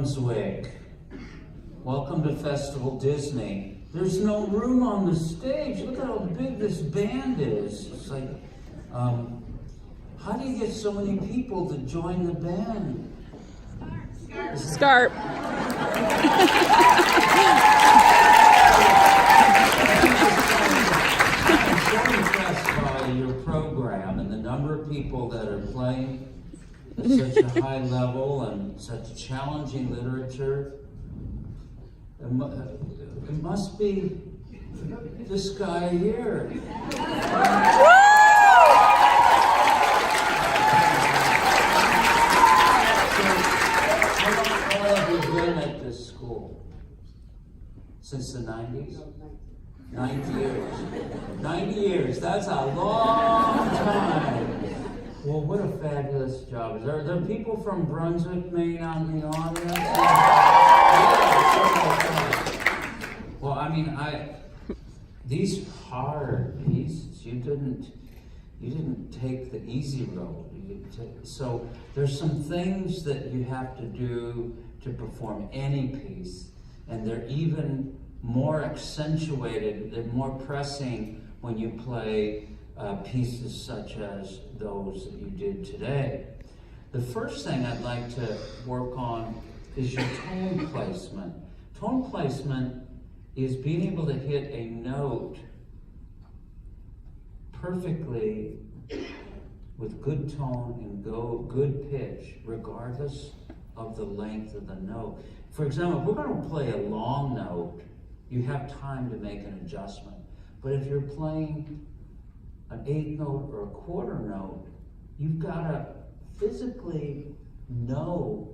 Brunswick. Welcome to Festival Disney. There's no room on the stage. Look at how big this band is. It's like, how do you get so many people to join the band? Scarp. I'm so impressed by your program and the number of people that are playing at such a high level and such challenging literature. It must be this guy here. How long have you been at this school? Since the 90s? 90 years. 90 years, that's a long time. Well, what a fabulous job. Are there people from Brunswick, Maine out in the audience? Well, I mean, these hard pieces, you didn't take the easy road. So there's some things that you have to do to perform any piece, and they're even more accentuated, they're more pressing when you play pieces such as those that you did today. The first thing I'd like to work on is your tone placement. Tone placement is being able to hit a note perfectly with good tone and good pitch, regardless of the length of the note. For example, if we're going to play a long note, you have time to make an adjustment. But if you're playing an eighth note or a quarter note, you've got to physically know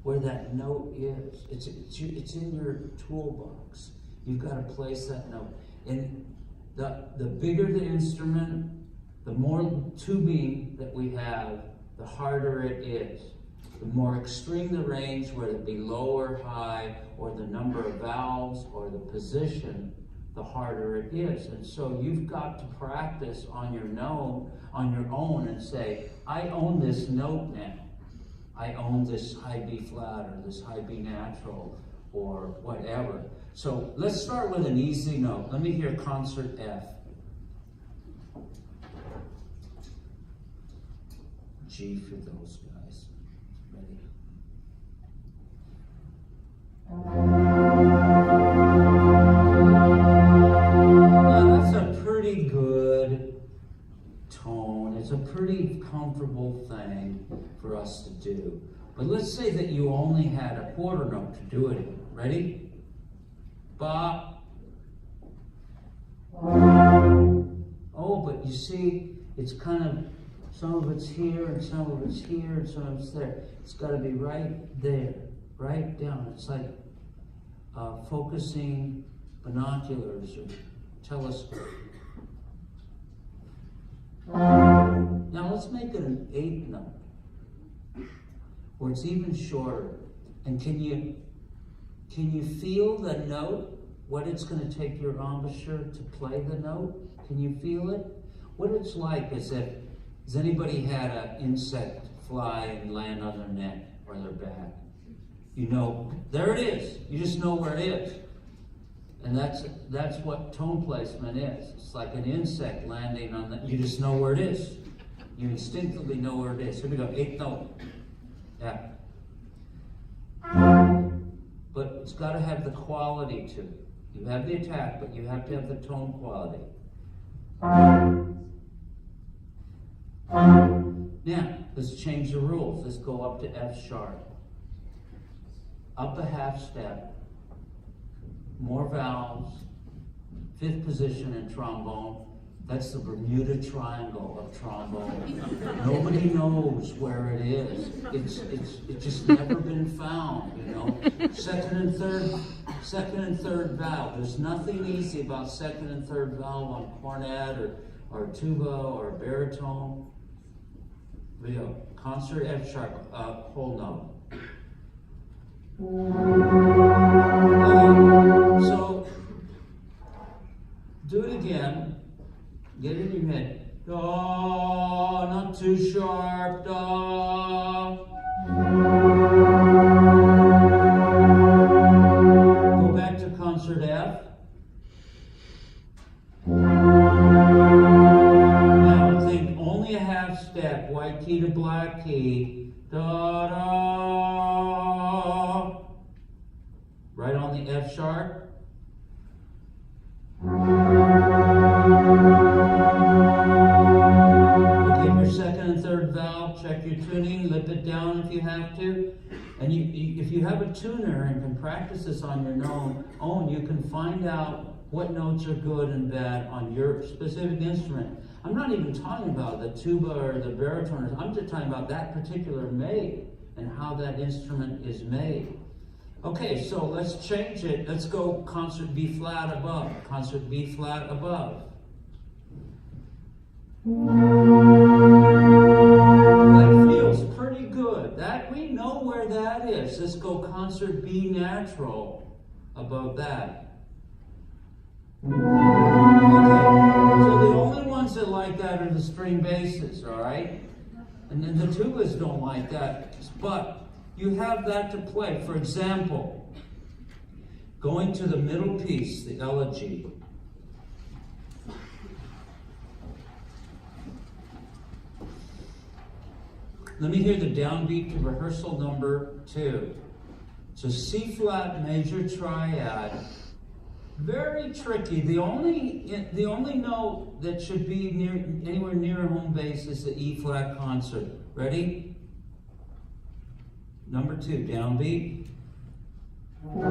where that note is. It's in your toolbox. You've got to place that note. And the bigger the instrument, the more tubing that we have, the harder it is. The more extreme the range, whether it be low or high, or the number of valves, or the position, the harder it is. And so you've got to practice on your own and say, I own this note now. I own this high B flat or this high B natural or whatever. So let's start with an easy note. Let me hear concert F. G for those guys. Ready? Now that's a pretty good tone. It's a pretty comfortable thing for us to do. But let's say that you only had a quarter note to do it in. Ready? Ba. Oh, but you see, it's kind of, some of it's here and some of it's here and some of it's there. It's got to be right there, right down. It's like focusing binoculars or telescope. Now let's make it an eighth note, where it's even shorter. And can you feel the note, what it's going to take your embouchure to play the note? Can you feel it? What it's like is if, has anybody had an insect fly and land on their neck or their back? You know, there it is. You just know where it is. And that's what tone placement is. It's like an insect landing on that. You just know where it is. You instinctively know where it is. Here we go, eighth note. Yeah. But it's got to have the quality to it. You have the attack, but you have to have the tone quality. Now, let's change the rules. Let's go up to F sharp. Up a half step. More valves. Fifth position in trombone. That's the Bermuda Triangle of trombone. Nobody knows where it is. It's just never been found, you know. Second and third valve. There's nothing easy about second and third valve on cornet or tuba or baritone. Here we go. Concert F sharp, whole note. Okay, so do it again. Get it in your head. Da, not too sharp. Da. the F sharp. Okay, your second and third valve, check your tuning, lip it down if you have to. And if you have a tuner and can practice this on your own, you can find out what notes are good and bad on your specific instrument. I'm not even talking about the tuba or the baritone. I'm just talking about that particular made and how that instrument is made. Okay, so let's change it. Let's go concert B flat above. Concert B flat above. That feels pretty good. That we know where that is. Let's go concert B natural above that. Okay, so the only ones that like that are the string basses, all right? And then the tubas don't like that, but you have that to play. For example, going to the middle piece, the elegy. Let me hear the downbeat to rehearsal number 2. So C flat major triad. Very tricky. The only note that should be anywhere near home base is the E flat concert. Ready? Number 2, downbeat. So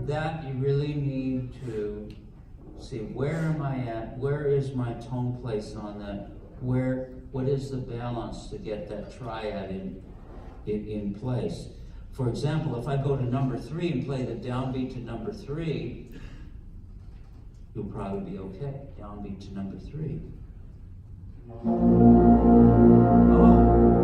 that you really need to see, where am I at? Where is my tone place on that? What is the balance to get that triad in place? For example, if I go to number 3 and play the downbeat to number 3, you'll probably be okay. Downbeat to number 3. Oh,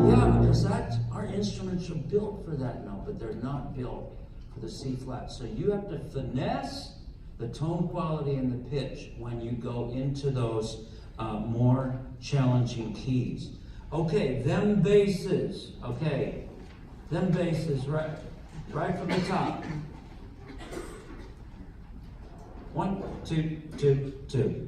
yeah, because our instruments are built for that note, but they're not built for the C flat. So you have to finesse the tone quality and the pitch when you go into those more challenging keys. Okay, them basses. Okay. Them basses, right from the top. 1, 2, 2, 2.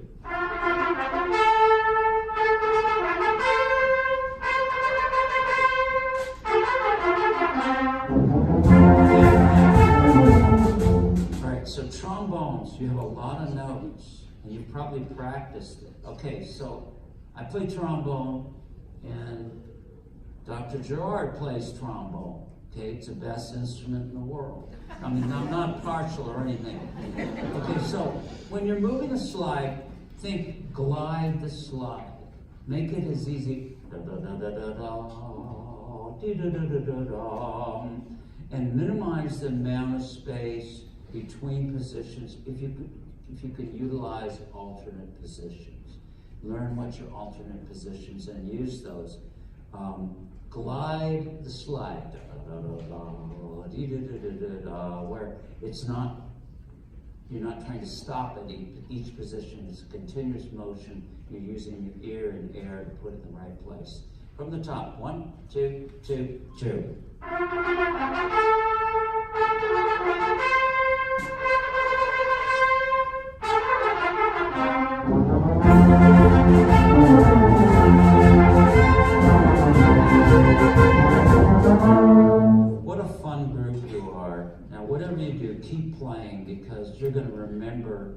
Alright, so trombones, you have a lot of notes, and you've probably practiced it. Okay, so I play trombone, and Dr. Gerard plays trombone. Okay, it's the best instrument in the world. I mean, I'm not partial or anything. Okay, so when you're moving a slide, think glide the slide. Make it as easy. And minimize the amount of space between positions if you could utilize alternate positions. Learn what your alternate positions and use those. Glide the slide, where you're not trying to stop at each position. It's a continuous motion. You're using your ear and air to put it in the right place. From the top, 1, 2, 2, 2. What a fun group you are. Now, whatever you do, keep playing, because you're going to remember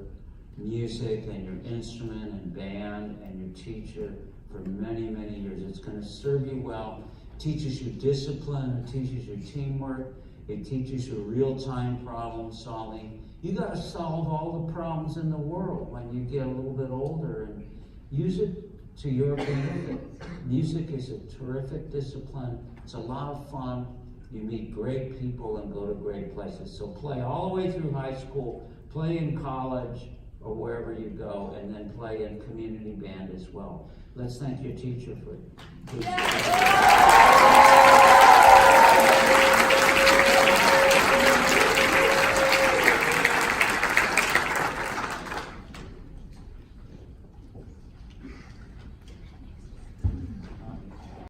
music and your instrument and band and your teacher for many, many years. It's going to serve you well. It teaches you discipline. It teaches you teamwork. It teaches you real-time problem solving. You got to solve all the problems in the world when you get a little bit older, and use it to your benefit. Music is a terrific discipline. It's a lot of fun. You meet great people and go to great places. So play all the way through high school, play in college or wherever you go, and then play in community band as well. Let's thank your teacher for